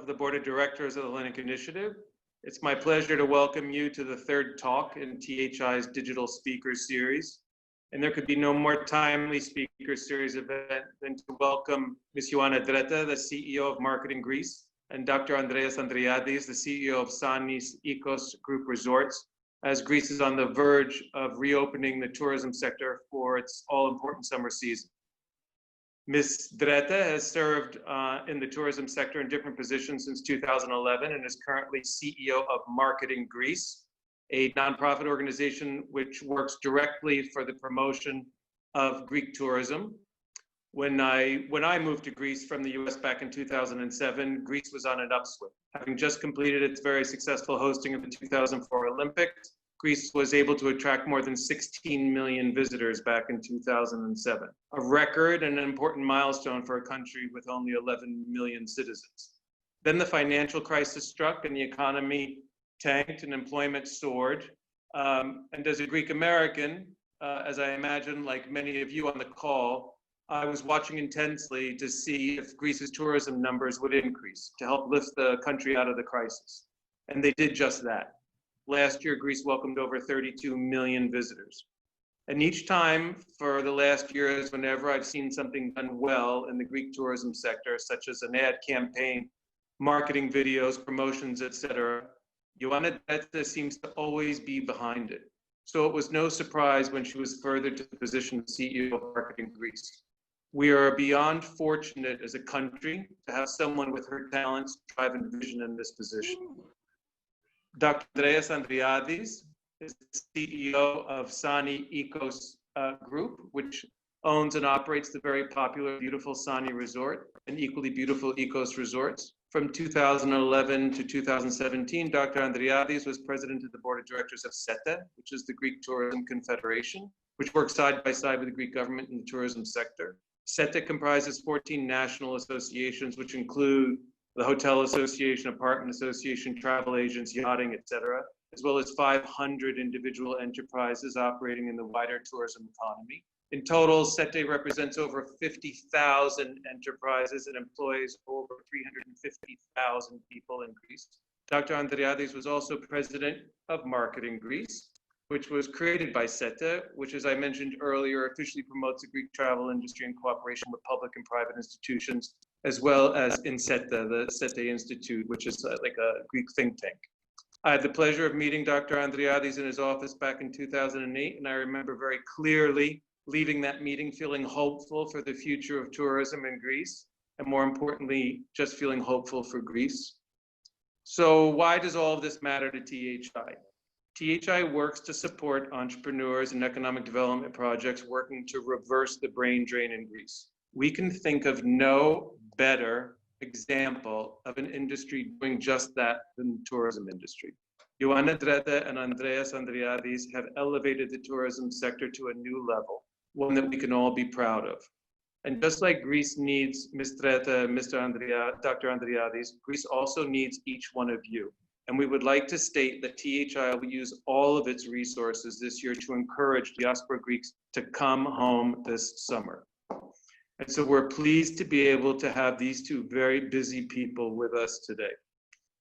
the Board of Directors of the Hellenic Initiative. It's my pleasure to welcome you to the third talk in THI's Digital Speaker Series. And there could be no more timely speaker series event than to welcome Ms. Ioanna Dretta, the CEO of Marketing Greece, and Dr. Andreas Andreadis, the CEO of Sanis Ecos Group Resorts, as Greece is on the verge of reopening the tourism sector for its all-important summer season. Ms. Dretta has served in the tourism sector in different positions since 2011 and is currently CEO of Marketing Greece, a nonprofit organization which works directly for the promotion of Greek tourism. When I moved to Greece from the US back in 2007, Greece was on an upswing. Having just completed its very successful hosting of the 2004 Olympics, Greece was able to attract more than 16 million visitors back in 2007, a record and an important milestone for a country with only 11 million citizens. Then the financial crisis struck and the economy tanked and employment soared. And as a Greek American, as I imagine, like many of you on the call, I was watching intensely to see if Greece's tourism numbers would increase to help lift the country out of the crisis. And they did just that. Last year, Greece welcomed over 32 million visitors. And each time for the last years, whenever I've seen something done well in the Greek tourism sector, such as an ad campaign, marketing videos, promotions, etc., Ioanna Dretta seems to always be behind it. So it was no surprise when she was furthered to the position of CEO of Marketing Greece. We are beyond fortunate as a country to have someone with her talents, drive, and vision in this position. Dr. Andreas Andreadis is the CEO of Sanis Ecos Group, which owns and operates the very popular, beautiful Sani Resort and equally beautiful Ecos Resorts. From 2011 to 2017, Dr. Andreadis was president of the board of directors of SETA, which is the Greek Tourism Confederation, which works side by side with the Greek government in the tourism sector. SETA comprises 14 national associations, which include the Hotel Association, Apartment Association, travel agents, yachting, etc., as well as 500 individual enterprises operating in the wider tourism economy. In total, SETA represents over 50,000 enterprises and employs over 350,000 people in Greece. Dr. Andreadis was also president of Marketing Greece, which was created by SETA, which, as I mentioned earlier, officially promotes the Greek travel industry in cooperation with public and private institutions, as well as in SETA, the SETA Institute, which is like a Greek think tank. I had the pleasure of meeting Dr. Andreadis in his office back in 2008, and I remember very clearly leaving that meeting feeling hopeful for the future of tourism in Greece, and more importantly, just feeling hopeful for Greece. So why does all of this matter to THI? THI works to support entrepreneurs and economic development projects working to reverse the brain drain in Greece. We can think of no better example of an industry doing just that than the tourism industry. Ioanna Dretta and Andreas Andreadis have elevated the tourism sector to a new level, one that we can all be proud of. And just like Greece needs Ms. Dretta and Dr. Andreadis, Greece also needs each one of you. And we would like to state that THI will use all of its resources this year to encourage diaspora Greeks to come home this summer. And so we're pleased to be able to have these two very busy people with us today.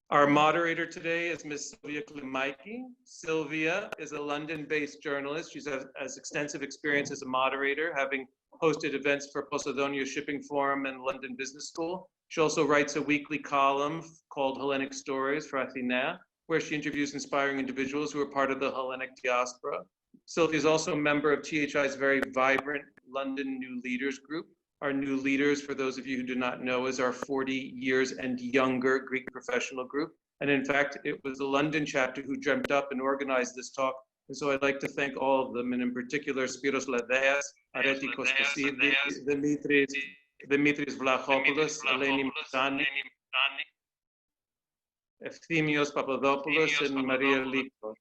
Our moderator today is Ms. Sylvia Klimaiki. Sylvia is a London-based journalist. She has extensive experience as a moderator, having hosted events for Posidonia Shipping Forum and London Business School. She also writes a weekly column called Hellenic Stories for Athena, where she interviews inspiring individuals who are part of the Hellenic diaspora. Sylvia is also a member of THI's very vibrant London New Leaders group. Our New Leaders, for those of you who do not know, is our 40 years and younger Greek professional group. And in fact, it was the London chapter who dreamt up and organized this talk. And so I'd like to thank all of them, and in particular, Spiros Ladeas, Areti Kostosidis, Dimitris Vlachopoulos, Eleni Moussani, Efthimios Papadopoulos, and Maria Liko.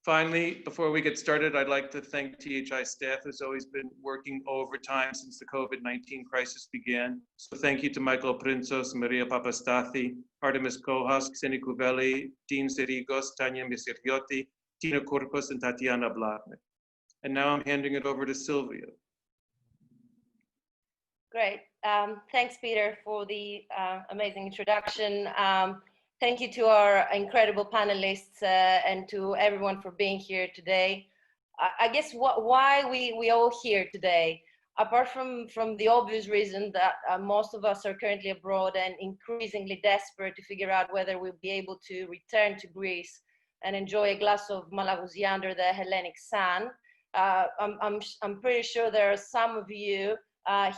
Finally, before we get started, I'd like to thank THI staff who's always been working overtime since the COVID-19 crisis began. So thank you to Michael Printzos, Maria Papastathi, Artemis Kohas, Kseni Kouveli, Dean Serigos, Tanya Misiriotti, Tina Kourkos, and Tatiana Blatnik. And now I'm handing it over to Sylvia. Great. Thanks, Peter, for the amazing introduction. Thank you to our incredible panelists and to everyone for being here today. I guess why we all here today, apart from the obvious reason that most of us are currently abroad and increasingly desperate to figure out whether we'll be able to return to Greece and enjoy a glass of malagousia under the Hellenic sun, I'm pretty sure there are some of you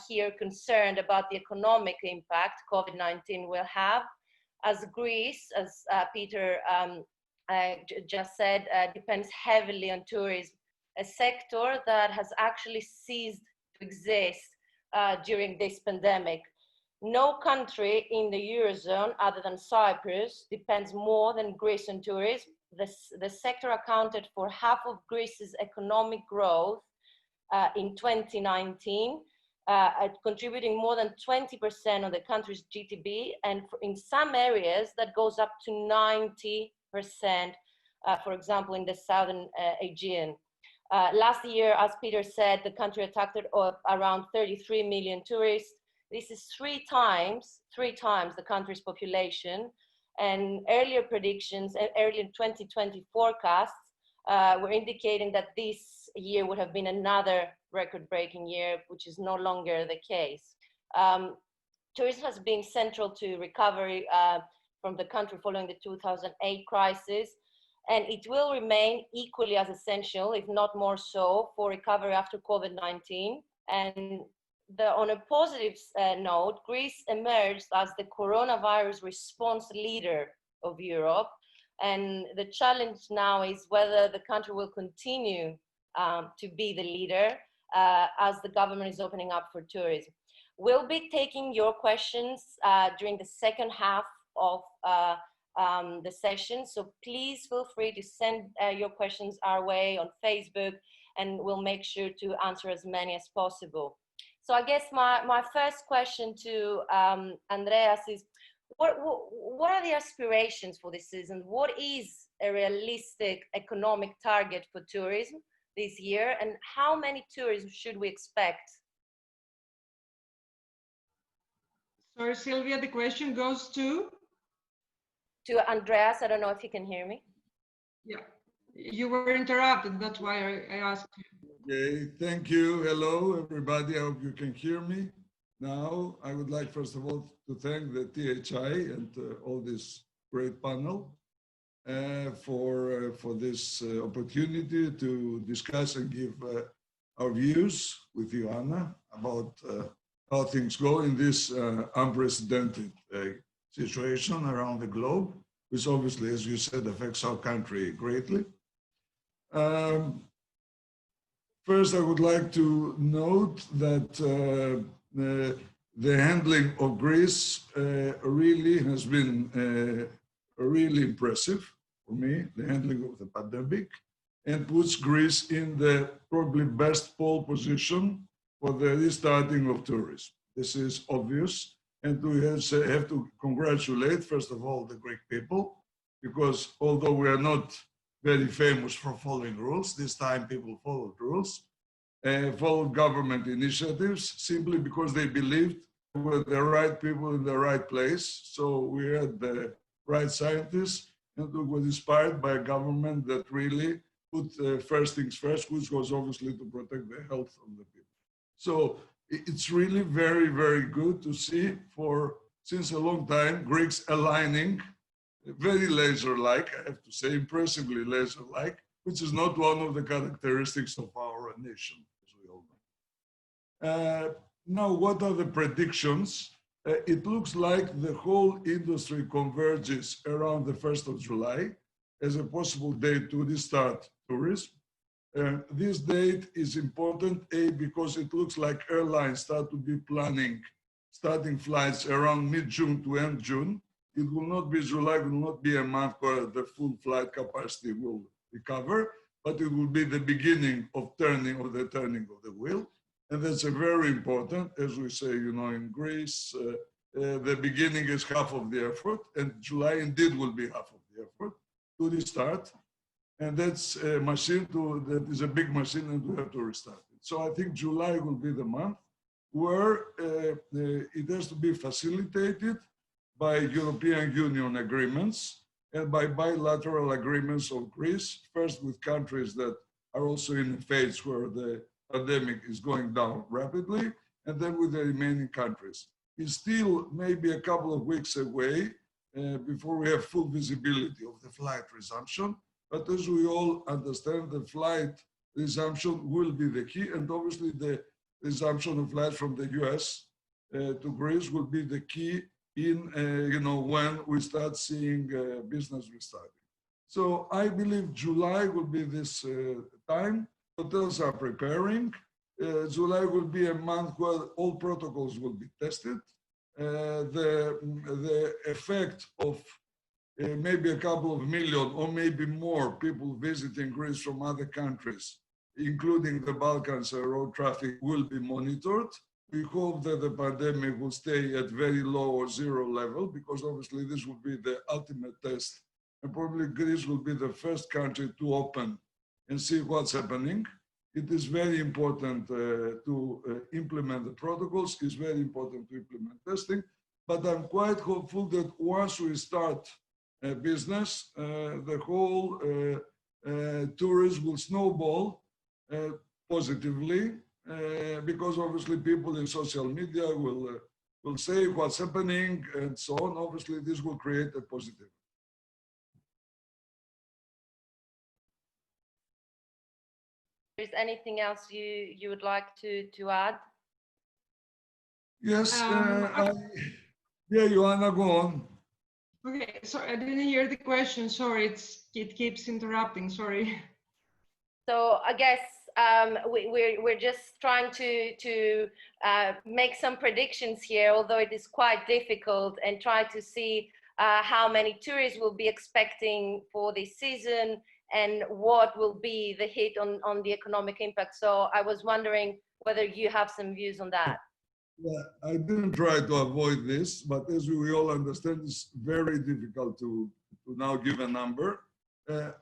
here concerned about the economic impact COVID-19 will have, as Greece, as Peter just said, depends heavily on tourism, a sector that has actually ceased to exist during this pandemic. No country in the Eurozone other than Cyprus depends more than Greece on tourism. The sector accounted for half of Greece's economic growth in 2019, contributing more than 20% of the country's GDP, and in some areas that goes up to 90%, for example, in the southern Aegean. Last year, as Peter said, the country attracted around 33 million tourists. This is three times the country's population, and earlier predictions, earlier 2020 forecasts were indicating that this year would have been another record-breaking year, which is no longer the case. Tourism has been central to recovery from the country following the 2008 crisis, and it will remain equally as essential, if not more so, for recovery after COVID-19. And on a positive note, Greece emerged as the coronavirus response leader of Europe. And the challenge now is whether the country will continue to be the leader as the government is opening up for tourism. We'll be taking your questions during the second half of the session. So please feel free to send your questions our way on Facebook, and we'll make sure to answer as many as possible. So I guess my first question to Andreas is, what are the aspirations for this season? What is a realistic economic target for tourism this year, and how many tourists should we expect? Sorry, Sylvia, the question goes to? To Andreas. I don't know if you can hear me. Yeah, you were interrupted. That's why I asked you. Okay, thank you. Hello, everybody. I hope you can hear me now. I would like, first of all, to thank the THI and all this great panel for this opportunity to discuss and give our views with Ioanna about how things go in this unprecedented situation around the globe, which obviously, as you said, affects our country greatly. First, I would like to note that the handling of Greece really has been really impressive for me, the handling of the pandemic, and puts Greece in the probably best pole position for the restarting of tourism. This is obvious, and we have to congratulate, first of all, the Greek people, because although we are not very famous for following rules, this time people followed rules, followed government initiatives simply because they believed we were the right people in the right place. So we had the right scientists, and we were inspired by a government that really put first things first, which was obviously to protect the health of the people. So it's really very, very good to see since a long time, Greeks aligning very laser-like, I have to say, impressively laser-like, which is not one of the characteristics of our nation, as we all know. Now, what are the predictions? It looks like the whole industry converges around the 1st of July as a possible date to restart tourism. This date is important, A, because it looks like airlines start to be planning starting flights around mid-June to end June. It will not be July, it will not be a month where the full flight capacity will recover, but it will be the beginning of the turning of the wheel. And that's a very important, as we say, in Greece, the beginning is half of the effort, and July indeed will be half of the effort to restart. And that's a machine that is a big machine, and we have to restart it. So I think July will be the month where it has to be facilitated by European Union agreements and by bilateral agreements of Greece, first with countries that are also in a phase where the pandemic is going down rapidly, and then with the remaining countries. It's still maybe a couple of weeks away before we have full visibility of the flight resumption. But as we all understand, the flight resumption will be the key, and obviously the resumption of flights from the US to Greece will be the key in, when we start seeing business restarting. So I believe July will be this time. Hotels are preparing. July will be a month where all protocols will be tested. The effect of maybe a couple of million or maybe more people visiting Greece from other countries, including the Balkans, road traffic will be monitored. We hope that the pandemic will stay at very low or zero level, because obviously this will be the ultimate test. And probably Greece will be the first country to open and see what's happening. It is very important to implement the protocols. It's very important to implement testing. But I'm quite hopeful that once we start business, the whole tourism will snowball positively, because obviously people in social media will say what's happening and so on. Obviously, this will create a positive. Is anything else you would like to add? Yes, yeah, Ioanna, go on. Okay, sorry, I didn't hear the question. Sorry, it keeps interrupting. Sorry. So I guess we're just trying to make some predictions here, although it is quite difficult, and try to see how many tourists we'll be expecting for this season and what will be the hit on the economic impact. So I was wondering whether you have some views on that. Yeah, I didn't try to avoid this, but as we all understand, it's very difficult to now give a number.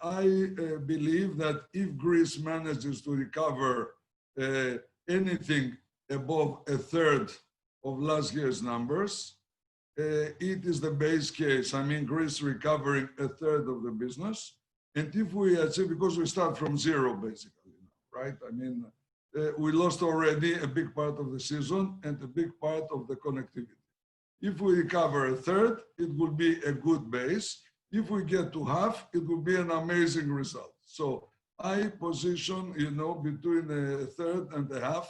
I believe that if Greece manages to recover anything above a third of last year's numbers, it is the base case. I mean, Greece recovering a third of the business. And if we achieve, because we start from zero, basically, right? I mean, we lost already a big part of the season and a big part of the connectivity. If we recover a third, it will be a good base. If we get to half, it will be an amazing result. So I position, between a third and a half.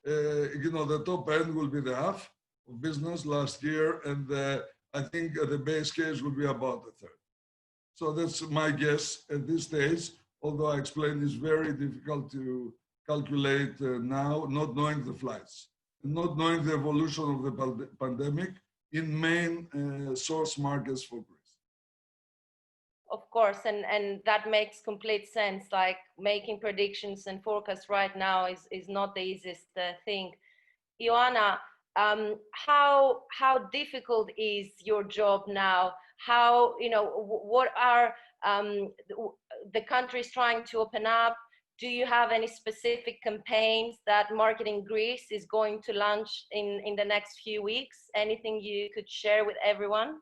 The top end will be the half of business last year, and I think the base case will be about a third. So that's my guess at this stage, although I explained it's very difficult to calculate now, not knowing the flights, not knowing the evolution of the pandemic in main source markets for Greece. Of course, and that makes complete sense. Like, making predictions and forecasts right now is not the easiest thing. Ioanna, how difficult is your job now? How, what are the countries trying to open up? Do you have any specific campaigns that Marketing Greece is going to launch in the next few weeks? Anything you could share with everyone?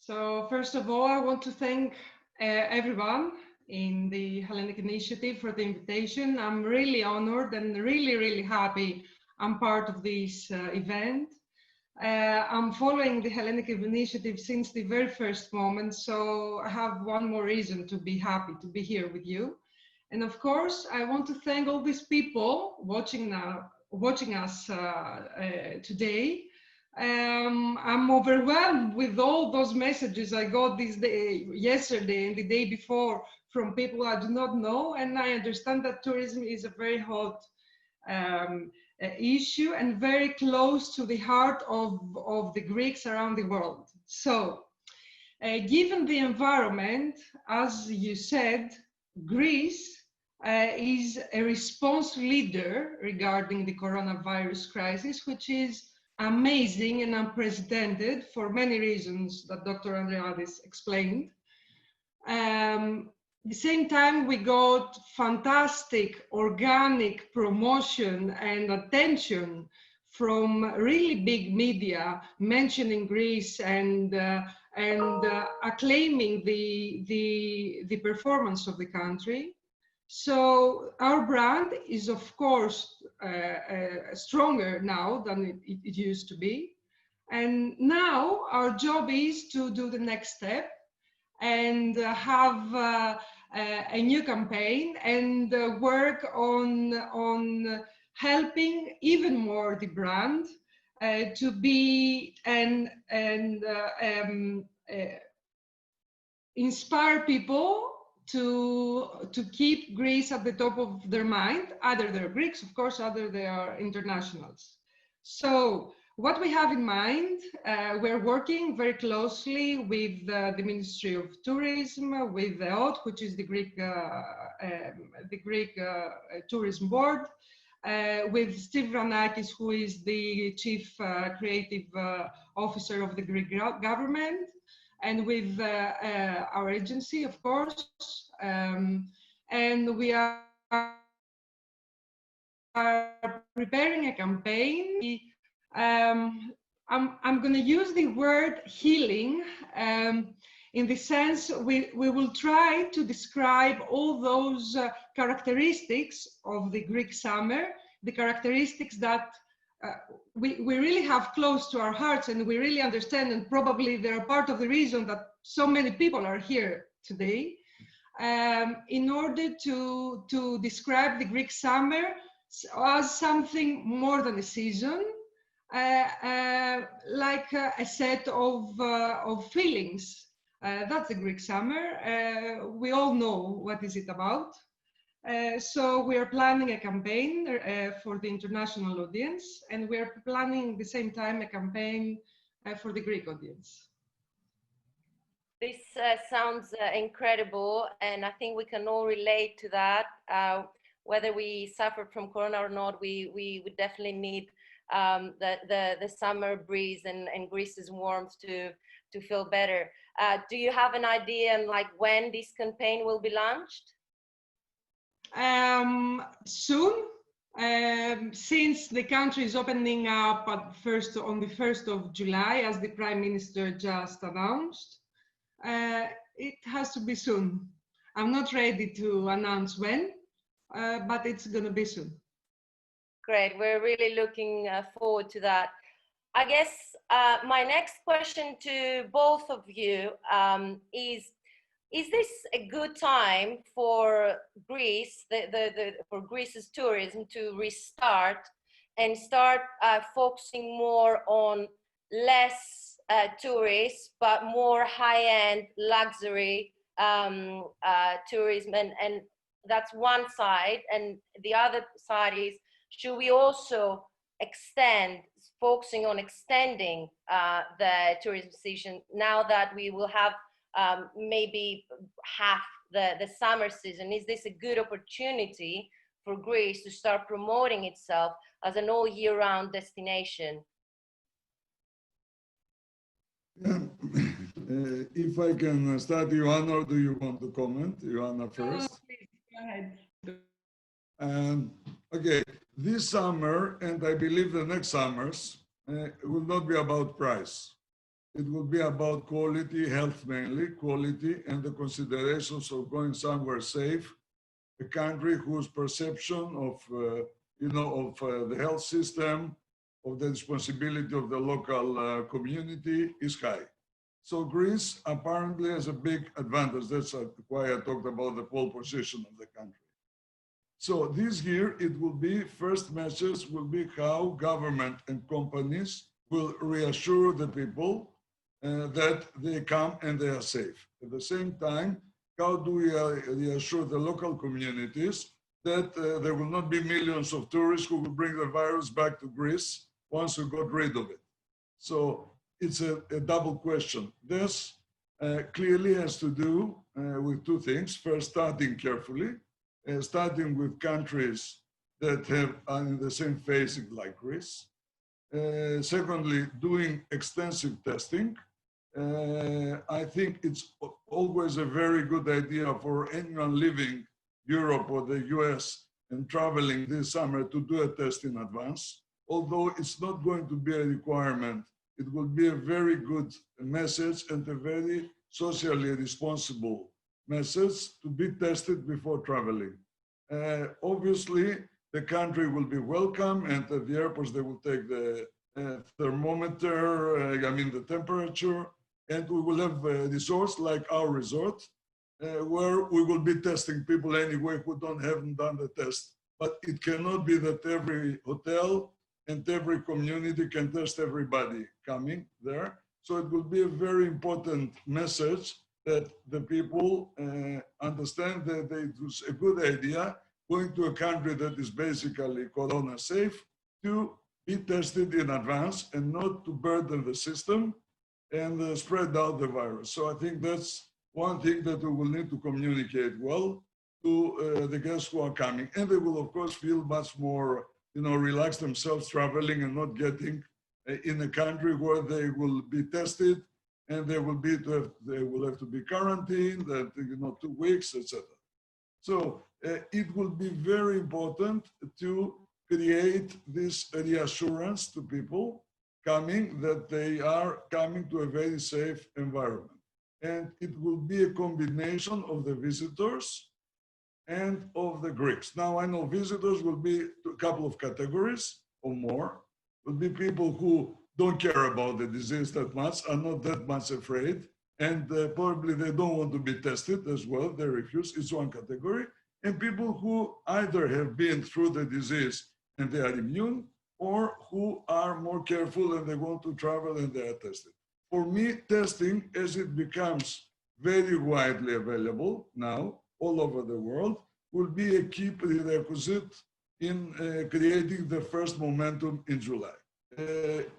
So first of all, I want to thank everyone in the Hellenic Initiative for the invitation. I'm really honored and really, really happy I'm part of this event. I'm following the Hellenic Initiative since the very first moment, so I have one more reason to be happy to be here with you. And of course, I want to thank all these people watching us today. I'm overwhelmed with all those messages I got yesterday and the day before from people I do not know, and I understand that tourism is a very hot issue and very close to the heart of the Greeks around the world. So, given the environment, as you said, Greece is a response leader regarding the coronavirus crisis, which is amazing and unprecedented for many reasons that Dr. Andreadis explained. the same time, we got fantastic organic promotion and attention from really big media mentioning Greece and acclaiming the performance of the country. So our brand is, of course, stronger now than it used to be. And now our job is to do the next step and have a new campaign and work on helping even more the brand to be and inspire people to keep Greece at the top of their mind. Either they're Greeks, of course, either they are internationals. So what we have in mind, we're working very closely with the Ministry of Tourism, with the OT, which is the Greek Tourism Board, with Steve Ranakis, who is the Chief Creative Officer of the Greek government, and with our agency, of course. And we are preparing a campaign. I'm going to use the word healing in the sense we will try to describe all those characteristics of the Greek summer, the characteristics that we really have close to our hearts and we really understand, and probably they're part of the reason that so many people are here today, in order to describe the Greek summer as something more than a season, like a set of feelings. That's the Greek summer. We all know what is it about. So we are planning a campaign for the international audience, and we are planning at the same time a campaign for the Greek audience. This sounds incredible, and I think we can all relate to that. Whether we suffer from Corona or not, we would definitely need the summer breeze and Greece's warmth to feel better. Do you have an idea on like when this campaign will be launched? Soon, since the country is opening up on the 1st of July, as the Prime Minister just announced. It has to be soon. I'm not ready to announce when, but it's going to be soon. Great. We're really looking forward to that. I guess my next question to both of you is this a good time for Greece, for Greece's tourism to restart and start focusing more on less tourists, but more high-end luxury tourism, and that's one side. And the other side is, should we also focusing on extending the tourism season now that we will have maybe half the summer season? Is this a good opportunity for Greece to start promoting itself as an all year round destination? Yeah. If I can start, Ioanna, or do you want to comment? Ioanna first. Please, go ahead. Okay, this summer, and I believe the next summers, will not be about price. It will be about quality, health mainly, quality, and the considerations of going somewhere safe, a country whose perception of, the health system, of the responsibility of the local community is high. So Greece apparently has a big advantage. That's why I talked about the pole position of the country. So this year, it will be, first message will be how government and companies will reassure the people that they come and they are safe. At the same time, how do we reassure the local communities that there will not be millions of tourists who will bring the virus back to Greece once we got rid of it? So it's a double question. This clearly has to do with two things. First, starting carefully, starting with countries that have in the same phasing like Greece. Secondly, doing extensive testing. I think it's always a very good idea for anyone living Europe or the US and traveling this summer to do a test in advance. Although it's not going to be a requirement, it will be a very good message and a very socially responsible message to be tested before traveling. Obviously, the country will be welcome, and at the airports they will take the thermometer, the temperature, and we will have resorts like our resort, where we will be testing people anyway who haven't done the test. But it cannot be that every hotel and every community can test everybody coming there. So it will be a very important message that the people understand that it was a good idea going to a country that is basically corona safe to be tested in advance and not to burden the system and spread out the virus. So I think that's one thing that we will need to communicate well to the guests who are coming. And they will, of course, feel much more, relax themselves traveling and not getting in a country where they will be tested and they will have to be quarantined, 2 weeks, etc. So it will be very important to create this reassurance to people coming that they are coming to a very safe environment. And it will be a combination of the visitors and of the Greeks. Now, I know visitors will be a couple of categories or more. Will be people who don't care about the disease that much, are not that much afraid, and probably they don't want to be tested as well, they refuse, it's one category. And people who either have been through the disease and they are immune, or who are more careful and they want to travel and they are tested. For me, testing, as it becomes very widely available now, all over the world, will be a key prerequisite in creating the first momentum in July.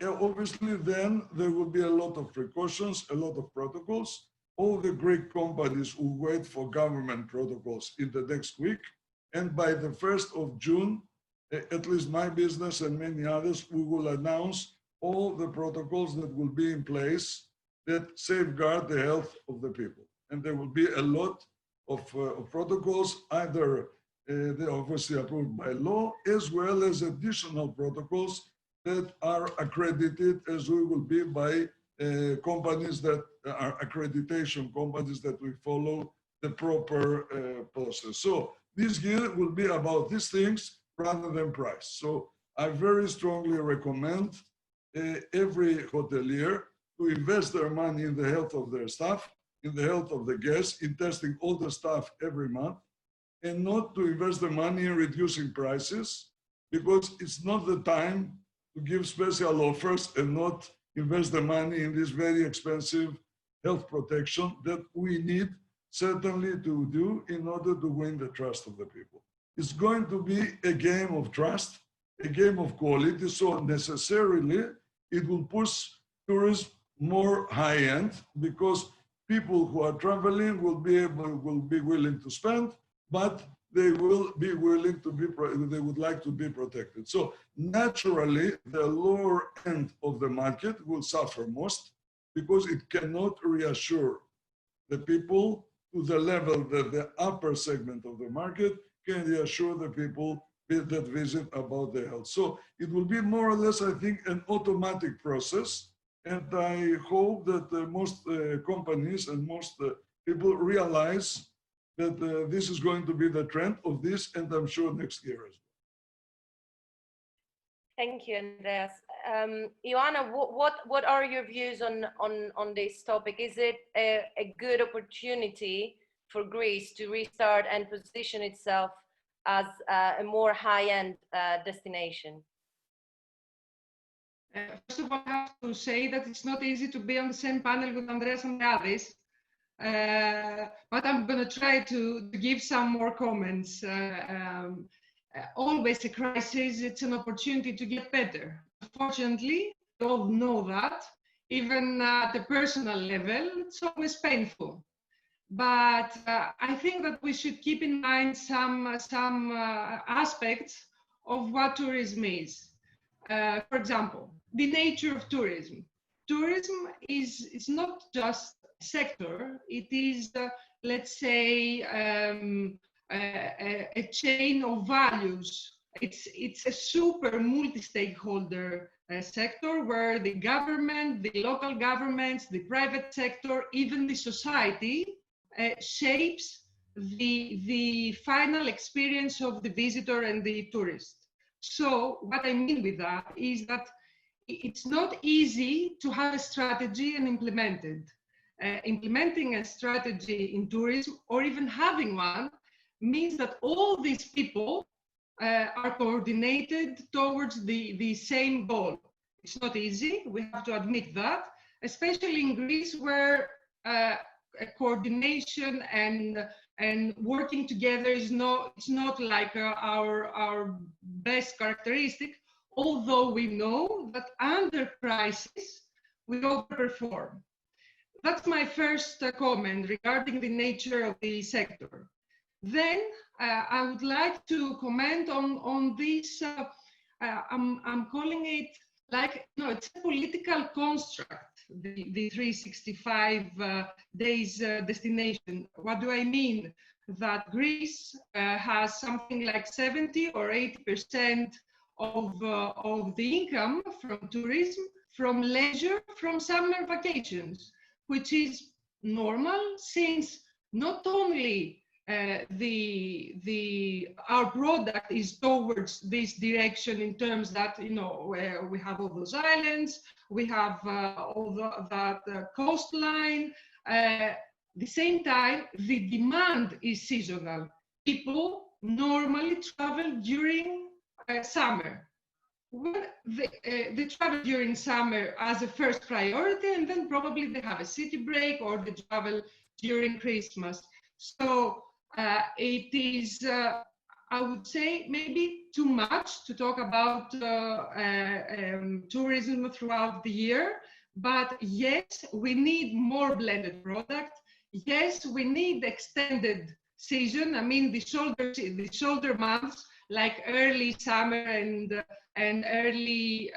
Obviously, then there will be a lot of precautions, a lot of protocols. All the Greek companies will wait for government protocols in the next week. And by the 1st of June, at least my business and many others, we will announce all the protocols that will be in place that safeguard the health of the people. And there will be a lot of protocols, either they're obviously approved by law, as well as additional protocols that are accredited, as we will be by companies that are accreditation companies that we follow the proper process. So this year will be about these things rather than price. So I very strongly recommend every hotelier to invest their money in the health of their staff, in the health of the guests, in testing all the staff every month, and not to invest the money in reducing prices, because it's not the time to give special offers and not invest the money in this very expensive health protection that we need certainly to do in order to win the trust of the people. It's going to be a game of trust, a game of quality, so necessarily it will push tourism more high-end, because people who are traveling will be willing to spend, but they will be willing to be, they would like to be protected. So naturally, the lower end of the market will suffer most, because it cannot reassure the people to the level that the upper segment of the market can reassure the people that visit about their health. So it will be more or less, I think, an automatic process. And I hope that most companies and most people realize that this is going to be the trend of this, and I'm sure next year as well. Thank you, Andreas. Ioanna, what are your views on this topic? Is it a good opportunity for Greece to restart and position itself as a more high-end destination? First of all, I have to say that it's not easy to be on the same panel with Andreas Andreadis, but I'm going to try to give some more comments. Always a crisis, it's an opportunity to get better. Unfortunately, we all know that. Even at the personal level, it's always painful. But I think that we should keep in mind some aspects of what tourism is. For example, the nature of tourism. tourism is not just a sector, it is, let's say, a chain of values. It's a super multi-stakeholder sector where the government, the local governments, the private sector, even the society shapes the final experience of the visitor and the tourist. So what I mean with that is that it's not easy to have a strategy and implement it. Implementing a strategy in tourism, or even having one, means that all these people are coordinated towards the same goal. It's not easy, we have to admit that, especially in Greece, where coordination and working together is it's not like our best characteristic, although we know that under crisis we overperform. That's my first comment regarding the nature of the sector. Then I would like to comment on this, I'm calling it like, no, it's a political construct, the 365 days destination. What do I mean? That Greece has something like 70 or 80% of the income from tourism, from leisure, from summer vacations, which is normal since not only our product is towards this direction in terms that, you know, we have all those islands, we have all that coastline. The same time, the demand is seasonal. People normally travel during summer. Well, they travel during summer as a first priority, and then probably they have a city break or they travel during Christmas. So it is, I would say, maybe too much to talk about tourism throughout the year. But yes, we need more blended product. Yes, we need extended season. I mean, the shoulder months, like early summer and early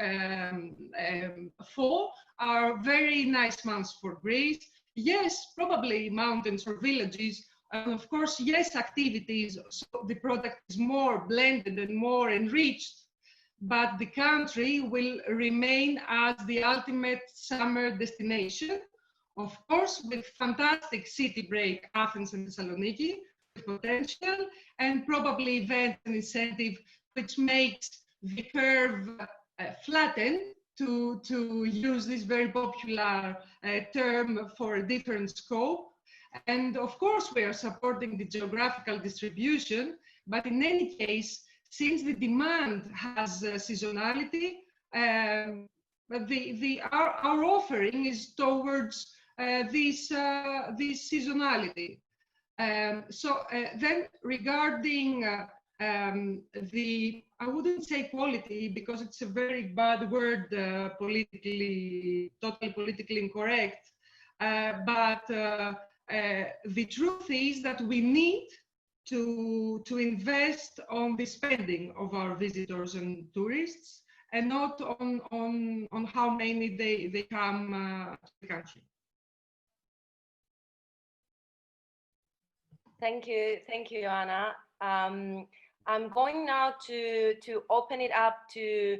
fall, are very nice months for Greece. Yes, probably mountains or villages. And of course, yes, activities, so the product is more blended and more enriched, but the country will remain as the ultimate summer destination. Of course, with fantastic city break, Athens and Thessaloniki, with potential, and probably event and incentive, which makes the curve flatten, to use this very popular term for a different scope. And of course, we are supporting the geographical distribution, but in any case, since the demand has seasonality, our offering is towards this seasonality. Then regarding I wouldn't say quality, because it's a very bad word, totally politically incorrect, but the truth is that we need to invest on the spending of our visitors and tourists, and not on how many they come to the country. Thank you, Ioanna. I'm going now to open it up to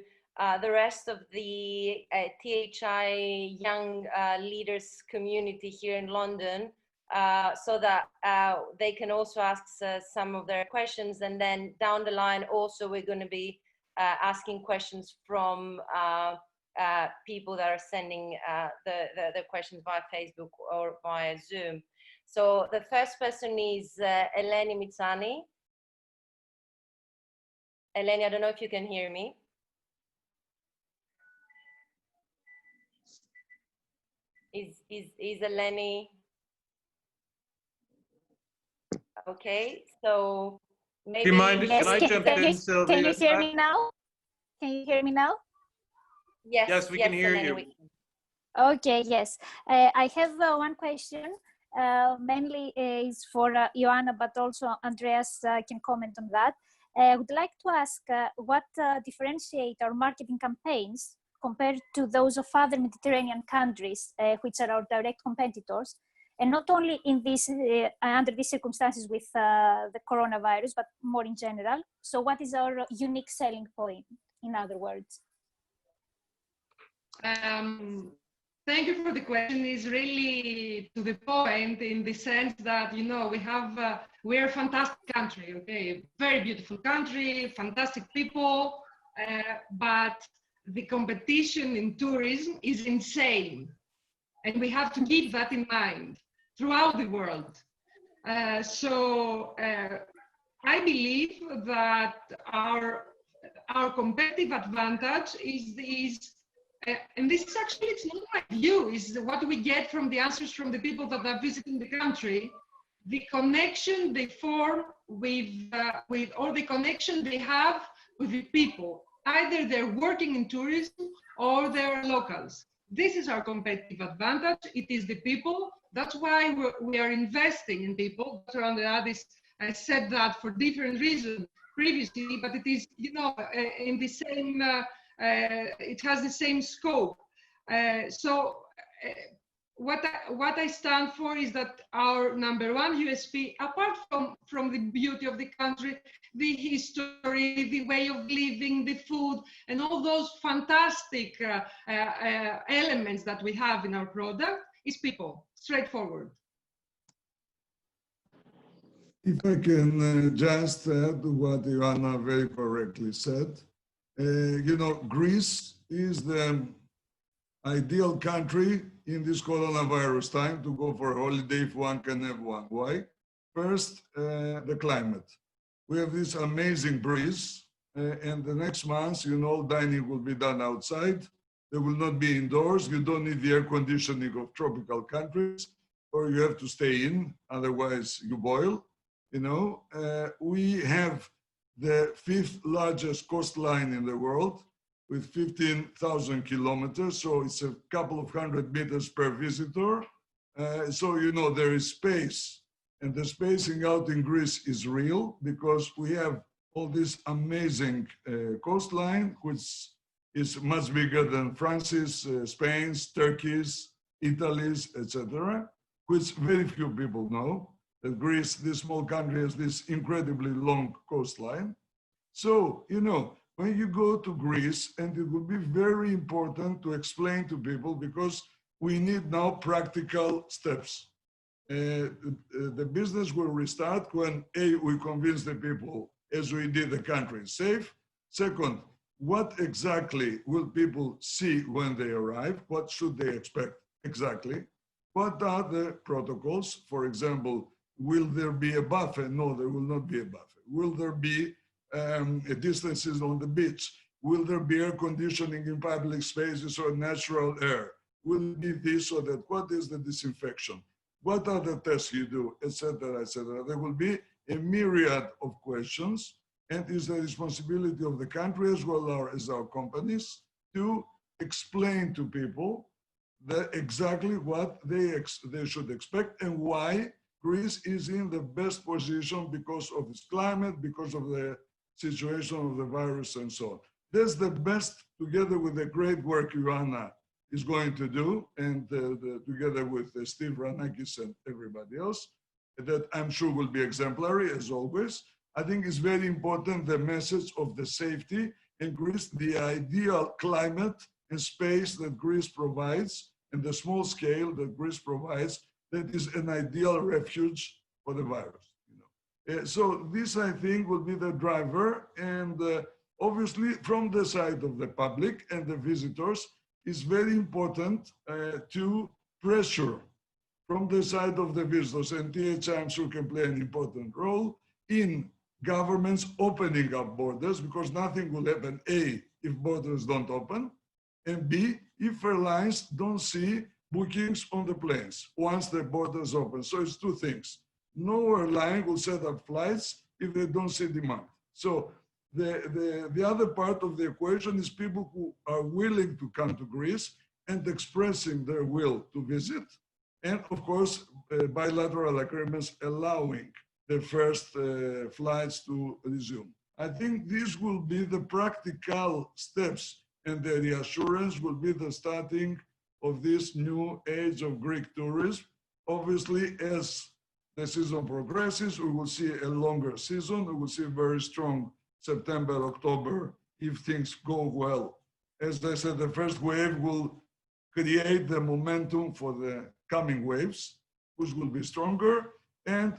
the rest of the THI Young Leaders community here in London, so that they can also ask some of their questions. And then down the line also, we're going to be asking questions from people that are sending the questions via Facebook or via Zoom. So the first person is Eleni Mitsani. Eleni, I don't know if you can hear me. Is Eleni? Okay, so maybe. Do you mind? Yes, can I jump in, Sylvia? Can you hear me now? Can you hear me now? Yes, Yes, we can hear Eleni, you. Okay, yes. I have one question. Mainly is for Ioanna, but also Andreas can comment on that. I would like to ask what differentiate our marketing campaigns compared to those of other Mediterranean countries, which are our direct competitors, and not only in this under these circumstances with the coronavirus, but more in general? So what is our unique selling point, in other words? Thank you for the question. It's really to the point in the sense that, you know, we're a fantastic country, okay? Very beautiful country, fantastic people, but the competition in tourism is insane. And we have to keep that in mind throughout the world. I believe that our competitive advantage is and this is actually, it's not my view, is what we get from the answers from the people that are visiting the country, the connection they form with or the connection they have with the people. Either they're working in tourism or they're locals. This is our competitive advantage. It is the people. That's why we are investing in people. Dr. Andreadis said that for different reasons previously, but it is, you know, in the same, it has the same scope. What I stand for is that our number one USP, apart from the beauty of the country, the history, the way of living, the food, and all those fantastic elements that we have in our product, is people, straightforward. If I can just add to what Ioanna very correctly said, you know, Greece is the ideal country in this coronavirus time to go for a holiday if one can have one. Why? First, the climate. We have this amazing breeze, and the next month, you know, dining will be done outside. There will not be indoors. You don't need the air conditioning of tropical countries, or you have to stay in, otherwise you boil. You know, we have the 5th largest coastline in the world with 15,000 kilometers. So it's a couple of 100 meters per visitor. So, you know, there is space, and the spacing out in Greece is real because we have all this amazing coastline, which is much bigger than France's, Spain's, Turkey's, Italy's, etc., which very few people know. That Greece, this small country, has this incredibly long coastline. So, you know, when you go to Greece, and it will be very important to explain to people because we need now practical steps. The business will restart when A, we convince the people, as we did, the country is safe. Second, what exactly will people see when they arrive? What should they expect exactly? What are the protocols? For example, will there be a buffer? No, there will not be a buffer. Will there be distances on the beach? Will there be air conditioning in public spaces or natural air? Will it be this or that? What is the disinfection? What are the tests you do, etc., etc.? There will be a myriad of questions, and it's the responsibility of the country as well as our companies to explain to people exactly what they should expect and why Greece is in the best position because of its climate, because of the situation of the virus and so on. That's the best, together with the great work Ioanna is going to do, and together with Steve Ranakis and everybody else, that I'm sure will be exemplary as always. I think it's very important, the message of the safety in Greece, the ideal climate and space that Greece provides, and the small scale that Greece provides, that is an ideal refuge for the virus. You know? So this, I think, will be the driver, and obviously from the side of the public and the visitors, it's very important to pressure from the side of the visitors, and THI, I'm sure, can play an important role in governments opening up borders, because nothing will happen, A, if borders don't open, and B, if airlines don't see bookings on the planes once the borders open. So it's two things. No airline will set up flights if they don't see demand. So the other part of the equation is people who are willing to come to Greece and expressing their will to visit. And of course, bilateral agreements allowing the first flights to resume. I think these will be the practical steps and the reassurance will be the starting of this new age of Greek tourism. Obviously, as the season progresses, we will see a longer season. We will see a very strong September, October, if things go well. As I said, the first wave will create the momentum for the coming waves, which will be stronger. And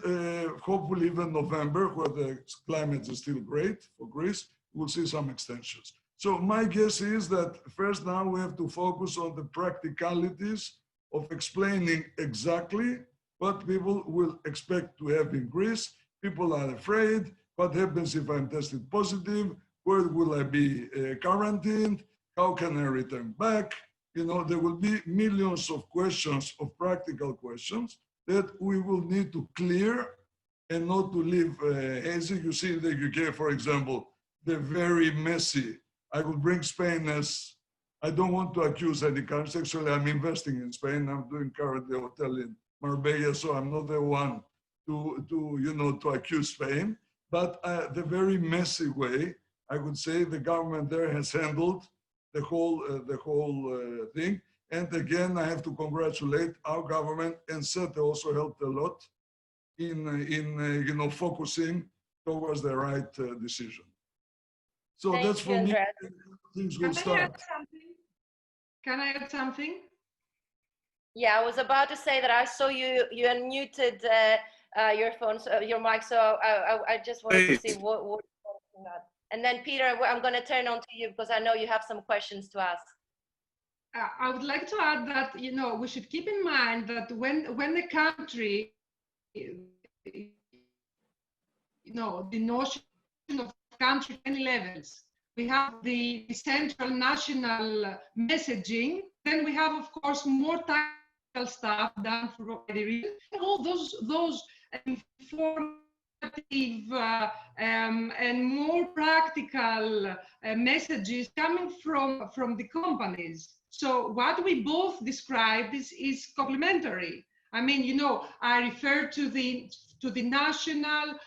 hopefully even November, where the climate is still great for Greece, we'll see some extensions. So my guess is that first now we have to focus on the practicalities of explaining exactly what people will expect to have in Greece. People are afraid. What happens if I'm tested positive? Where will I be quarantined? How can I return back? You know, there will be millions of questions, of practical questions that we will need to clear and not to leave hazy. You see in the UK, for example, they're very messy. I will bring Spain as, I don't want to accuse any country. Actually, I'm investing in Spain. I'm doing currently a hotel in Marbella, so I'm not the one to accuse Spain. But the very messy way, I would say the government there has handled the whole thing. And again, I have to congratulate our government, and SETA also helped a lot in focusing towards the right decision. So Thank that's for you, me. Andreas. Things will start. Can I add something? Yeah, I was about to say that I saw you unmuted your phone, your mic, so I just wanted to see what you're talking about. And then Peter, I'm going to turn on to you because I know you have some questions to ask. I would like to add that, we should keep in mind that when the country, the notion of country many levels, we have the central national messaging, then we have, of course, more tactical stuff done for the region. All those informative and more practical messages coming from the companies. So what we both described is complementary. I mean, I refer to the national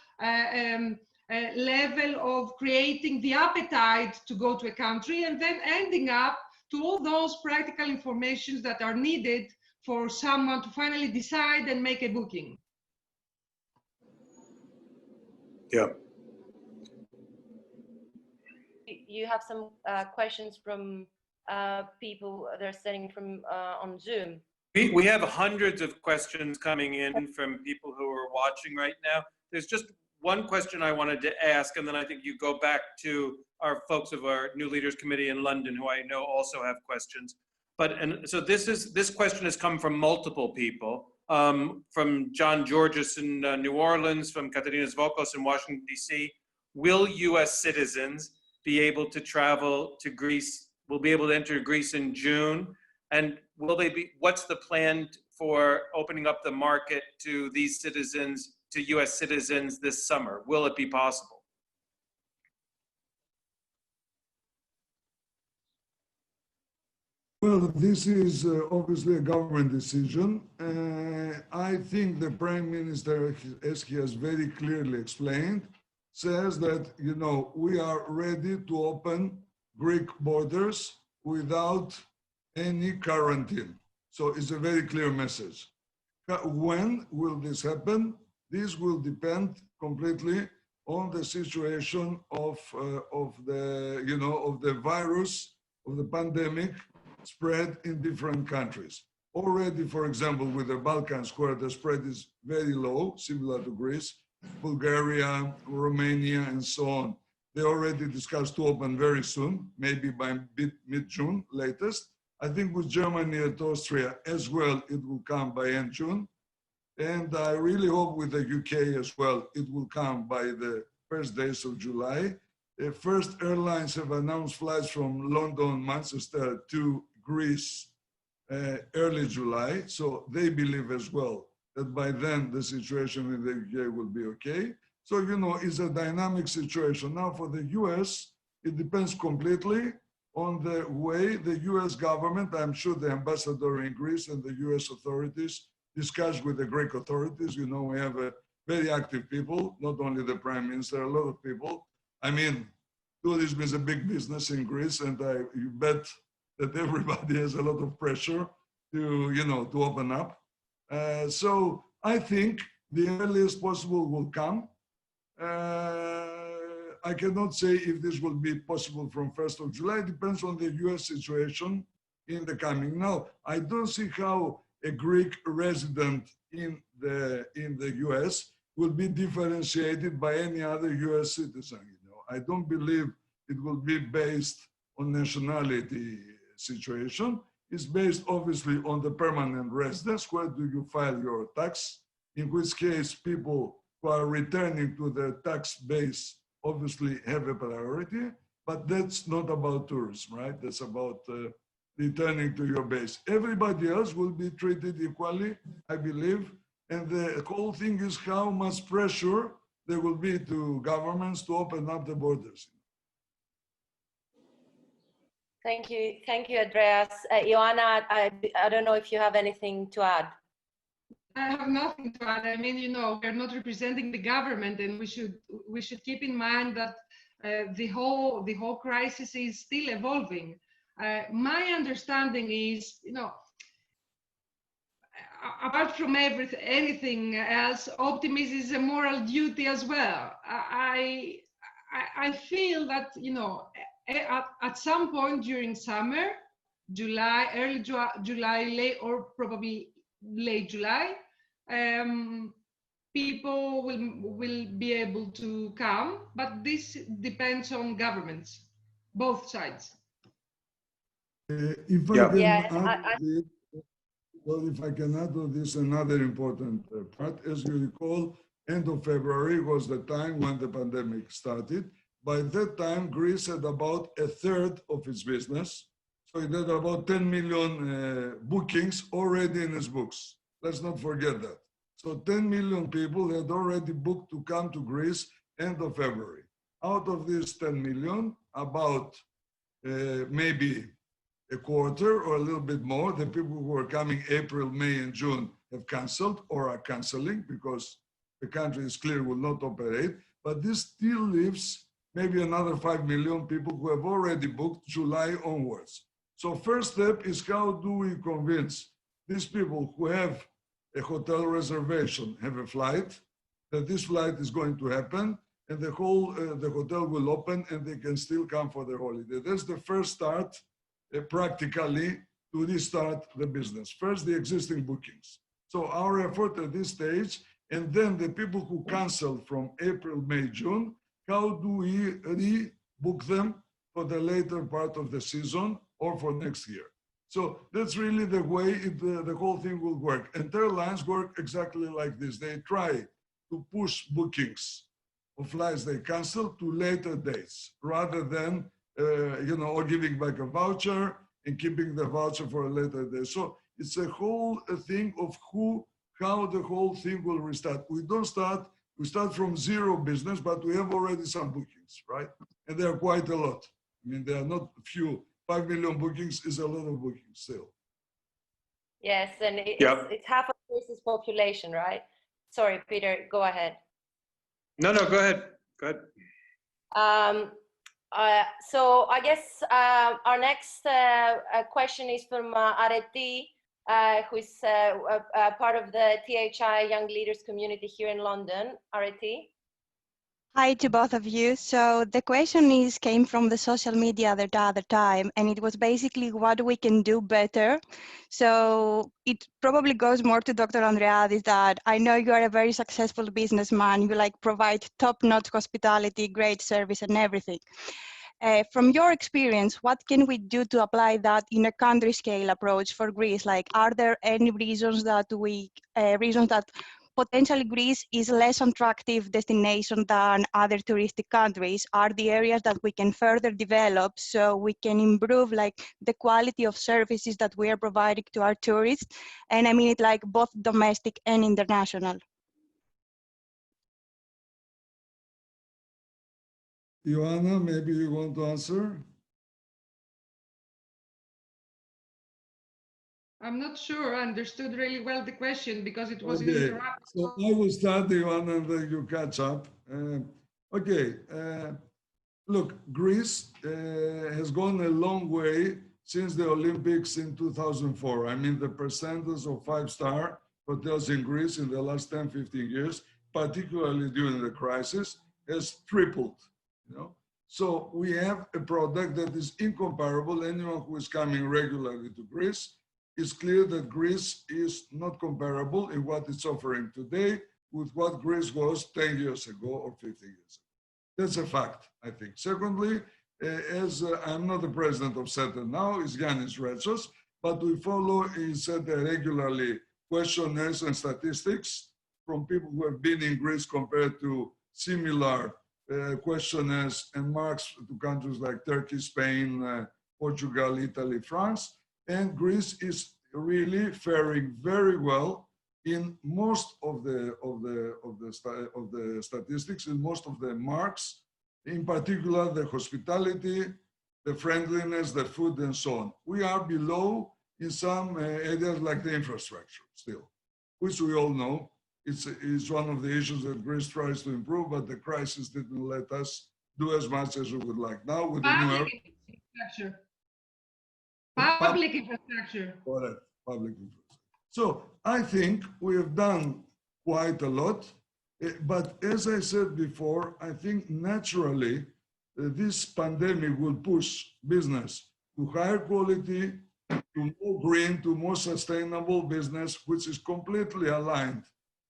level of creating the appetite to go to a country, and then ending up to all those practical informations that are needed for someone to finally decide and make a booking. Yeah. You have some questions from people that are sending from on Zoom. We have hundreds of questions coming in from people who are watching right now. There's just one question I wanted to ask, and then I think you go back to our folks of our New Leaders Committee in London, who I know also have questions. So this question has come from multiple people, from John Georges in New Orleans, from Katerina Zvokos in Washington, D.C. Will U.S. citizens be able to travel to Greece? Will be able to enter Greece in June? And what's the plan for opening up the market to these citizens, to U.S. citizens this summer? Will it be possible? Well, this is obviously a government decision. I think the Prime Minister, as he has very clearly explained, says that, we are ready to open Greek borders without any quarantine. So it's a very clear message. When will this happen? This will depend completely on the situation of the virus, of the pandemic spread in different countries. Already, for example, with the Balkans, where the spread is very low, similar to Greece, Bulgaria, Romania, and so on, they already discussed to open very soon, maybe by mid-June latest. I think with Germany and Austria as well, it will come by end June. And I really hope with the UK as well, it will come by the first days of July. The first airlines have announced flights from London, Manchester to Greece early July. So they believe as well that by then the situation in the UK will be okay. So, it's a dynamic situation. Now for the US, it depends completely on the way the US government, I'm sure the ambassador in Greece and the US authorities discuss with the Greek authorities. We have a very active people, not only the Prime Minister, a lot of people. I mean, tourism is a big business in Greece, and you bet that everybody has a lot of pressure to, to open up. So I think the earliest possible will come. I cannot say if this will be possible from 1st of July. It depends on the US situation in the coming. Now, I don't see how a Greek resident in the US will be differentiated by any other US citizen. I don't believe it will be based on nationality situation. It's based obviously on the permanent residence. Where do you file your tax? In which case people who are returning to their tax base obviously have a priority, but that's not about tourism, right? That's about returning to your base. Everybody else will be treated equally, I believe. And the whole thing is how much pressure there will be to governments to open up the borders. Thank you, Andreas. Ioanna, I don't know if you have anything to add. I have nothing to add. I mean, we're not representing the government, and we should keep in mind that the whole crisis is still evolving. My understanding is, apart from anything else, optimism is a moral duty as well. I feel that, at some point during summer, early July, or probably late July, people will be able to come, but this depends on governments, both sides. If I can add to this another important part, as you recall, end of February was the time when the pandemic started. By that time, Greece had about a third of its business. So it had about 10 million bookings already in its books. Let's not forget that. So 10 million people had already booked to come to Greece end of February. Out of these 10 million, about maybe a quarter or a little bit more, the people who were coming April, May, and June have canceled or are canceling because the country is clear will not operate. But this still leaves maybe another 5 million people who have already booked July onwards. So first step is how do we convince these people who have a hotel reservation, have a flight, that this flight is going to happen, and the hotel will open and they can still come for their holiday. That's the first start, practically, to restart the business. First, the existing bookings. So our effort at this stage, and then the people who canceled from April, May, June, how do we rebook them for the later part of the season or for next year? So that's really the way the whole thing will work. And airlines work exactly like this. They try to push bookings of flights they cancel to later dates, rather than or giving back a voucher and keeping the voucher for a later day. So it's a whole thing of how the whole thing will restart. We start from zero business, but we have already some bookings, right? And there are quite a lot. I mean, there are not few. 5 million bookings is a lot of bookings still. Yes, and it's half of Greece's population, right? Sorry, Peter, go ahead. No, go ahead. Go ahead. So I guess our next question is from Areti, who is part of the THI Young Leaders community here in London. Areti. Hi to both of you. So the question came from the social media the other time, and it was basically what we can do better. So it probably goes more to Dr. Andreadis, that I know you are a very successful businessman. You provide top-notch hospitality, great service, and everything. From your experience, what can we do to apply that in a country scale approach for Greece? Are there any reasons that potentially Greece is less attractive destination than other touristic countries? Are the areas that we can further develop so we can improve the quality of services that we are providing to our tourists? And I mean it both domestic and international. Ioanna, maybe you want to answer? I'm not sure I understood really well the question because it was Okay. interrupted. So I will start, Ioanna, and then you catch up. look, Greece has gone a long way since the Olympics in 2004. I mean, the percentage of five-star hotels in Greece in the last 10, 15 years, particularly during the crisis, has tripled, you know? So we have a product that is incomparable. Anyone who is coming regularly to Greece, it's clear that Greece is not comparable in what it's offering today with what Greece was 10 years ago or 15 years ago. That's a fact, I think. Secondly, as I'm not the president of SETA now, it's Yannis Retsos, but we follow in SETA regularly questionnaires and statistics from people who have been in Greece compared to similar questionnaires and marks to countries like Turkey, Spain, Portugal, Italy, France. And Greece is really faring very well in most of the statistics, in most of the marks, in particular the hospitality, the friendliness, the food, and so on. We are below in some areas like the infrastructure still, which we all know is one of the issues that Greece tries to improve, but the crisis didn't let us do as much as we would like. Now with the new infrastructure. Public infrastructure. Correct, public infrastructure. So I think we have done quite a lot, but as I said before, I think naturally this pandemic will push business to higher quality, to more green, to more sustainable business, which is completely aligned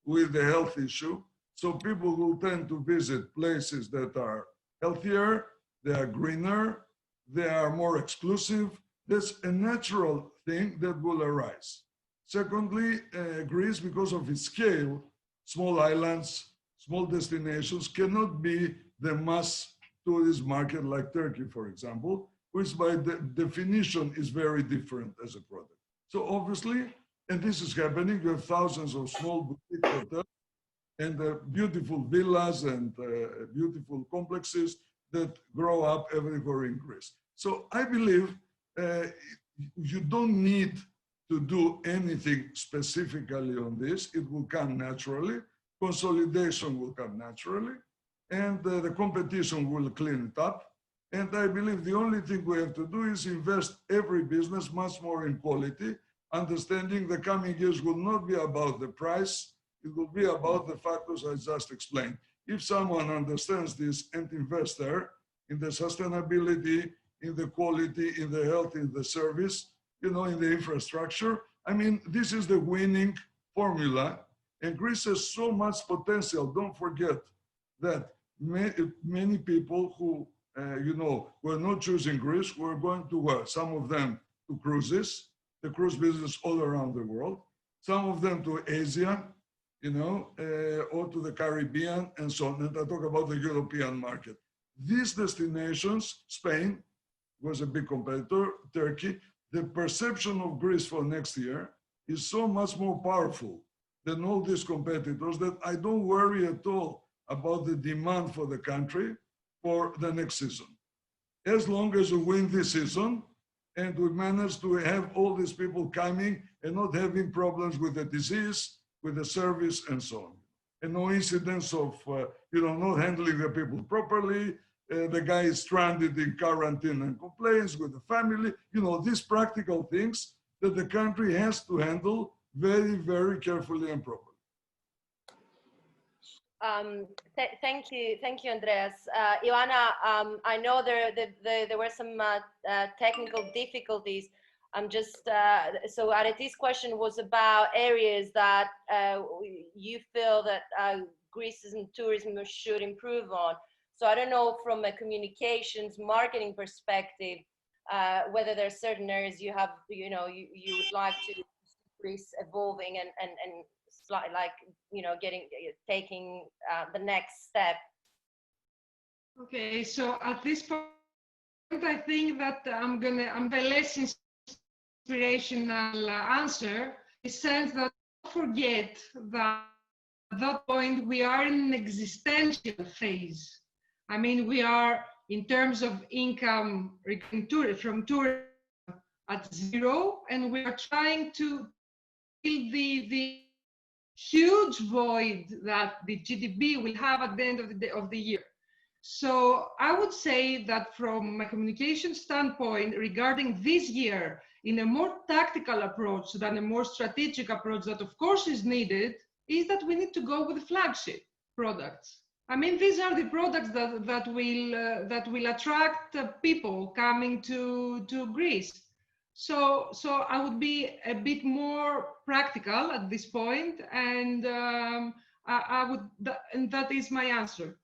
with the health issue. So people will tend to visit places that are healthier, they are greener, they are more exclusive. That's a natural thing that will arise. Secondly, Greece, because of its scale, small islands, small destinations cannot be the mass tourist market like Turkey, for example, which by definition is very different as a product. So obviously, and this is happening, you have thousands of small boutique hotels and beautiful villas and beautiful complexes that grow up everywhere in Greece. So I believe you don't need to do anything specifically on this. It will come naturally. Consolidation will come naturally. And the competition will clean it up. And I believe the only thing we have to do is invest every business much more in quality, understanding the coming years will not be about the price, it will be about the factors I just explained. If someone understands this and invests there in the sustainability, in the quality, in the health, in the service, you know, in the infrastructure, I mean, this is the winning formula. And Greece has so much potential. Don't forget that many people who, you know, were not choosing Greece were going to, some of them to cruises, the cruise business all around the world, some of them to Asia, you know, or to the Caribbean and so on. And I talk about the European market. These destinations, Spain was a big competitor, Turkey, the perception of Greece for next year is so much more powerful than all these competitors that I don't worry at all about the demand for the country for the next season. As long as we win this season and we manage to have all these people coming and not having problems with the disease, with the service and so on. And no incidents of, you know, not handling the people properly, the guy is stranded in quarantine and complains with the family, you know, these practical things that the country has to handle very, very carefully and properly. Thank you, Andreas. Ioanna, I know there were some technical difficulties. I'm just, so Areti's question was about areas that you feel that Greece's tourism should improve on. So I don't know from a communications, marketing perspective, whether there are certain areas you have, you know, you would like to Greece evolving and like, you know, taking the next step. Okay, so at this point, I think that I'm the less inspirational answer, in the sense that don't forget that at that point we are in an existential phase. I mean, we are in terms of income from tourism at zero, and we are trying to fill the huge void that the GDP will have at the end of the year. So I would say that from a communication standpoint regarding this year, in a more tactical approach than a more strategic approach that of course is needed, is that we need to go with the flagship products. I mean, these are the products that will attract people coming to Greece. So I would be a bit more practical at this point, and and that is my answer.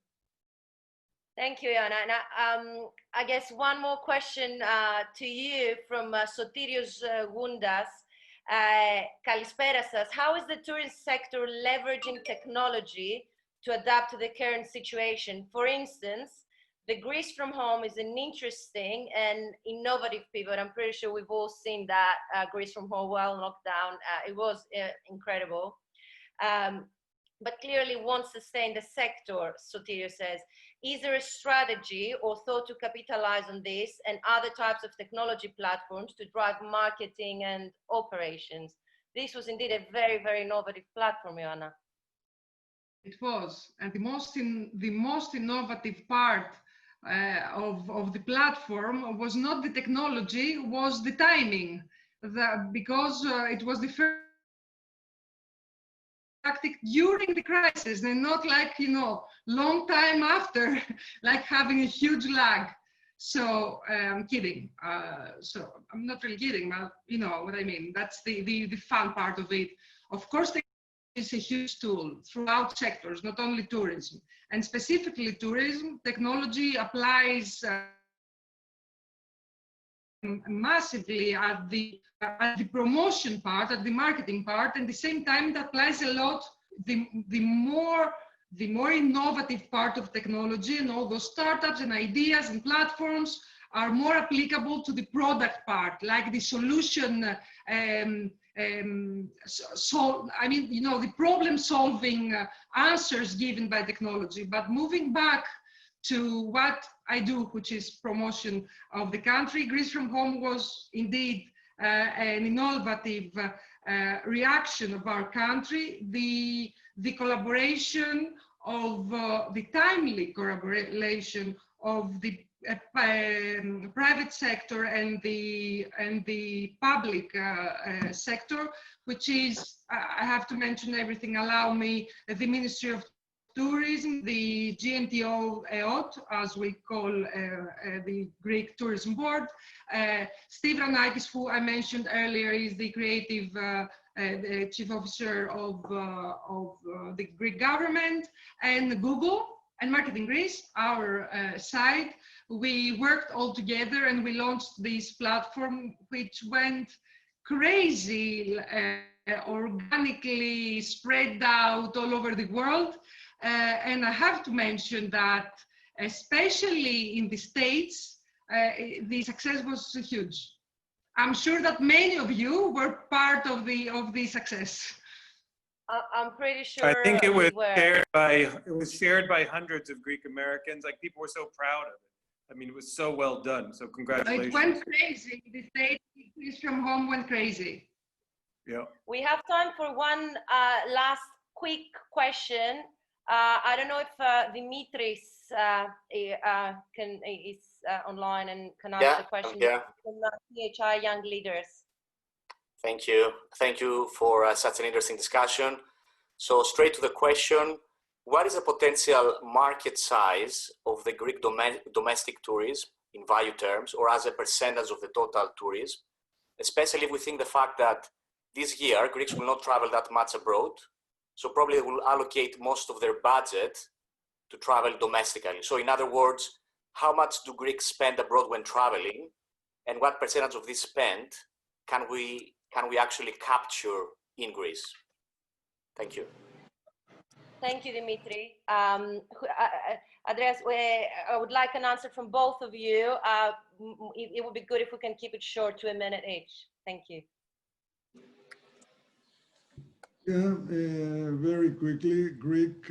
Thank you, Ioanna. And I guess one more question to you from Sotirios Goundas. Kalispera says, how is the tourism sector leveraging technology to adapt to the current situation? For instance, the Greece from home is an interesting and innovative pivot. I'm pretty sure we've all seen that Greece from home while lockdown. It was incredible. But clearly won't sustain the sector, Sotirio says. Is there a strategy or thought to capitalize on this and other types of technology platforms to drive marketing and operations? This was indeed a very, very innovative platform, Ioanna. It was, and the most innovative part of the platform was not the technology, was the timing, because it was the first tactic during the crisis and not like, long time after, like having a huge lag. So I'm kidding. So I'm not really kidding, but you know what I mean. That's the fun part of it. Of course, it's a huge tool throughout sectors, not only tourism. And specifically tourism, technology applies massively at the promotion part, at the marketing part, and at the same time it applies a lot the more innovative part of technology, and all those startups and ideas and platforms are more applicable to the product part, like the solution. The problem-solving answers given by technology. But moving back to what I do, which is promotion of the country, Greece from Home was indeed an innovative reaction of our country. The collaboration of the timely collaboration of the private sector and the public sector, which is, I have to mention everything, allow me, the Ministry of Tourism, the GNTO EOT, as we call the Greek Tourism Board. Steve Ranakis, who I mentioned earlier, is the creative the chief officer of the Greek government, and Google and Marketing Greece, our site. We worked all together and we launched this platform, which went crazy, organically spread out all over the world. And I have to mention that, especially in the States, the success was huge. I'm sure that many of you were part of the success. I'm pretty sure. I think it was shared by hundreds of Greek Americans. Like, people were so proud of it. I mean, it was so well done. So congratulations. It went crazy. The States from Home went crazy. Yeah. We have time for one last quick question. I don't know if Dimitris is online and can answer the question from THI Young Leaders. Thank you. Thank you for such an interesting discussion. So straight to the question, what is the potential market size of the Greek domestic tourism in value terms, or as a percentage of the total tourism, especially if we think the fact that this year Greeks will not travel that much abroad, so probably they will allocate most of their budget to travel domestically. So in other words, how much do Greeks spend abroad when traveling, and what percentage of this spend can we actually capture in Greece? Thank you. Thank you, Dimitri. Andreas, I would like an answer from both of you. It would be good if we can keep it short to a minute each. Thank you. Yeah, very quickly, Greek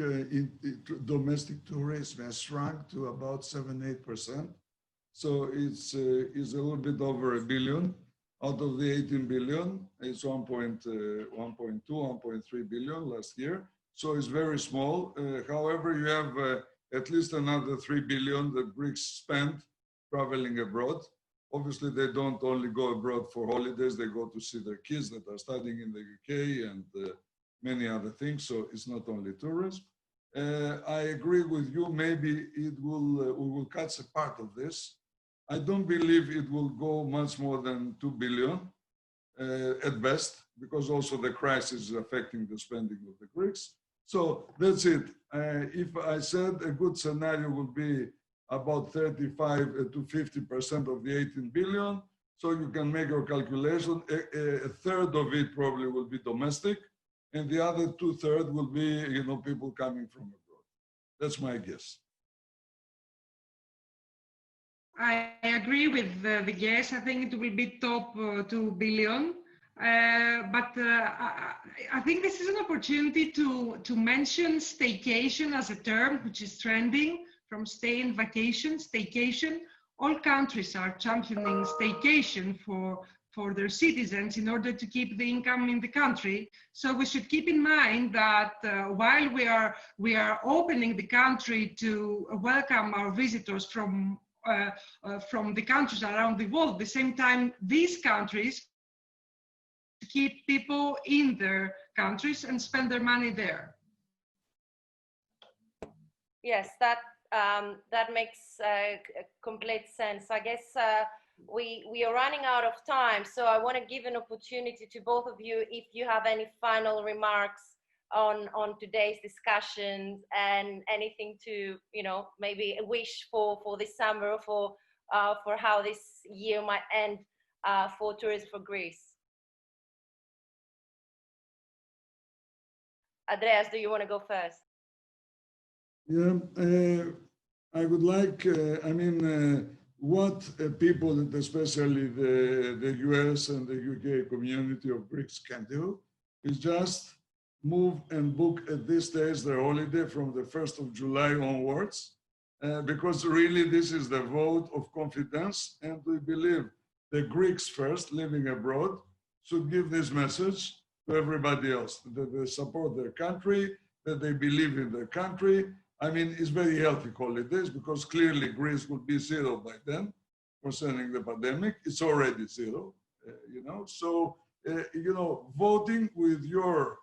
domestic tourism has shrunk to about 7-8%. So it's a little bit over $1 billion. Out of the 18 billion, it's 1.2, 1.3 billion last year. So it's very small. However, you have at least another 3 billion that Greeks spend traveling abroad. Obviously, they don't only go abroad for holidays, they go to see their kids that are studying in the UK and many other things, so it's not only tourism. I agree with you, maybe it will, we will catch a part of this. I don't believe it will go much more than 2 billion at best, because also the crisis is affecting the spending of the Greeks. So that's it. If I said a good scenario would be about 35 to 50% of the 18 billion, so you can make your calculation. A third of it probably will be domestic, and the other 2/3 will be, you know, people coming from abroad. That's my guess. I agree with the guess. I think it will be top 2 billion. I think this is an opportunity to mention staycation as a term, which is trending from stay and vacation, staycation. All countries are championing staycation for their citizens in order to keep the income in the country. So we should keep in mind that while we are opening the country to welcome our visitors from the countries around the world, at the same time, these countries keep people in their countries and spend their money there. Yes, that makes complete sense. I guess we are running out of time, so I want to give an opportunity to both of you if you have any final remarks on today's discussions and anything to, you know, maybe a wish for this summer, for how this year might end for tourism for Greece. Andreas, do you want to go first? Yeah, I would like, what people, and especially the US and the UK community of Greeks can do is just move and book at this stage their holiday from the 1st of July onwards, because really this is the vote of confidence, and we believe the Greeks first living abroad should give this message to everybody else, that they support their country, that they believe in their country. I mean, it's very healthy holidays, because clearly Greece will be zero by then concerning the pandemic. It's already zero, you know. So, you know, voting with your,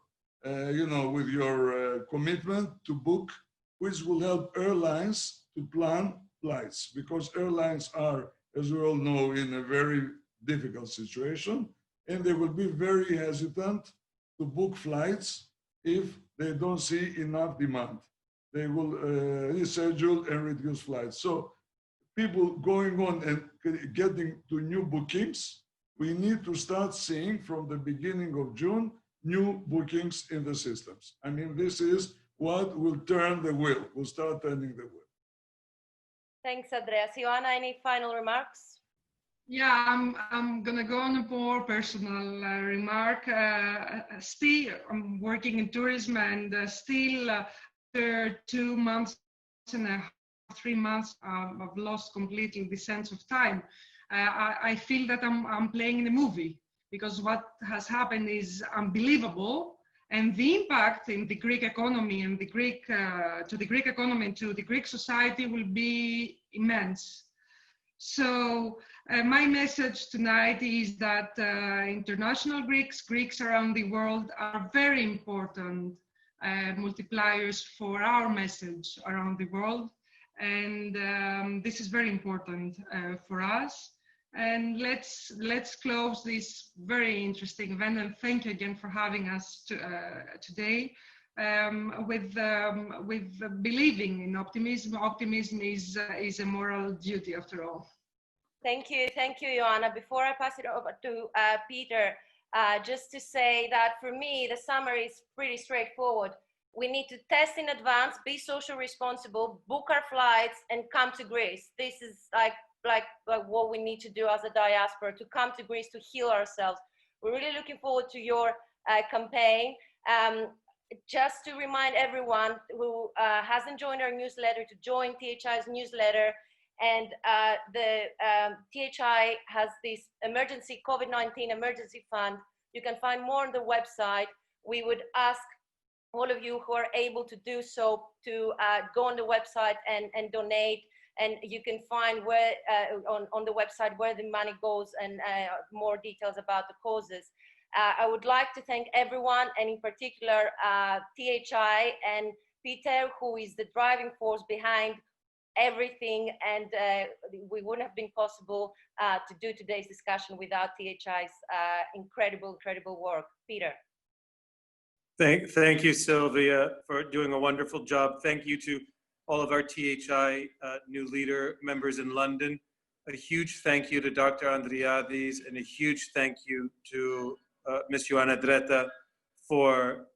with your commitment to book, which will help airlines to plan flights, because airlines are, as we all know, in a very difficult situation, and they will be very hesitant to book flights if they don't see enough demand. They will reschedule and reduce flights. So people going on and getting to new bookings, we need to start seeing from the beginning of June, new bookings in the systems. I mean, this is what will turn the wheel, will start turning the wheel. Thanks, Andreas. Ioanna, any final remarks? Yeah, I'm gonna go on a more personal remark. Still, I'm working in tourism, and still after 2 months and a half, 3 months, I've lost completely the sense of time. I feel that I'm playing in a movie, because what has happened is unbelievable, and the impact in the Greek economy and to the Greek economy and to the Greek society will be immense. So my message tonight is that international Greeks around the world are very important multipliers for our message around the world. And this is very important for us. And let's close this very interesting event. And thank you again for having us today. With believing in optimism. Optimism is a moral duty after all. Thank you, Ioanna. Before I pass it over to Peter, just to say that for me, the summary is pretty straightforward. We need to test in advance, be social responsible, book our flights, and come to Greece. This is like what we need to do as a diaspora, to come to Greece to heal ourselves. We're really looking forward to your campaign. Just to remind everyone who hasn't joined our newsletter to join THI's newsletter. And the THI has this COVID-19 emergency fund. You can find more on the website. We would ask all of you who are able to do so to go on the website and donate. And you can find where on the website where the money goes and more details about the causes. I would like to thank everyone, and in particular THI and Peter, who is the driving force behind everything, and we wouldn't have been possible to do today's discussion without THI's incredible work. Peter. Thank you, Sylvia, for doing a wonderful job. Thank you to all of our THI new leader members in London. A huge thank you to Dr. Andreadis, and a huge thank you to Ms. Ioanna Dretta for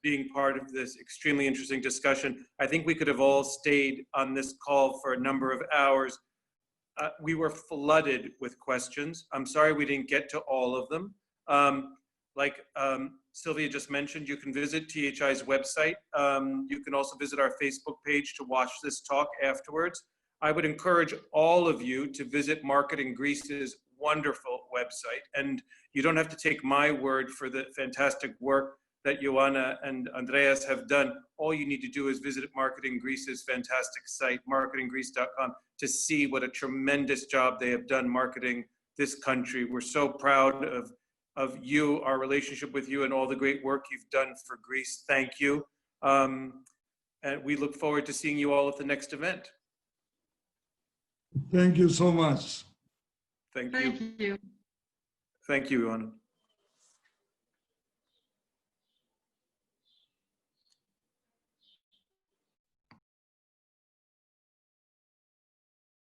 being part of this extremely interesting discussion. I think we could have all stayed on this call for a number of hours. We were flooded with questions. I'm sorry we didn't get to all of them. Like Sylvia just mentioned, you can visit THI's website. You can also visit our Facebook page to watch this talk afterwards. I would encourage all of you to visit Marketing Greece's wonderful website. And you don't have to take my word for the fantastic work that Ioanna and Andreas have done. All you need to do is visit Marketing Greece's fantastic site, marketinggreece.com, to see what a tremendous job they have done marketing this country. We're so proud of you, our relationship with you, and all the great work you've done for Greece. Thank you. And we look forward to seeing you all at the next event. Thank you so much. Thank you. Thank you. Thank you, Ioanna.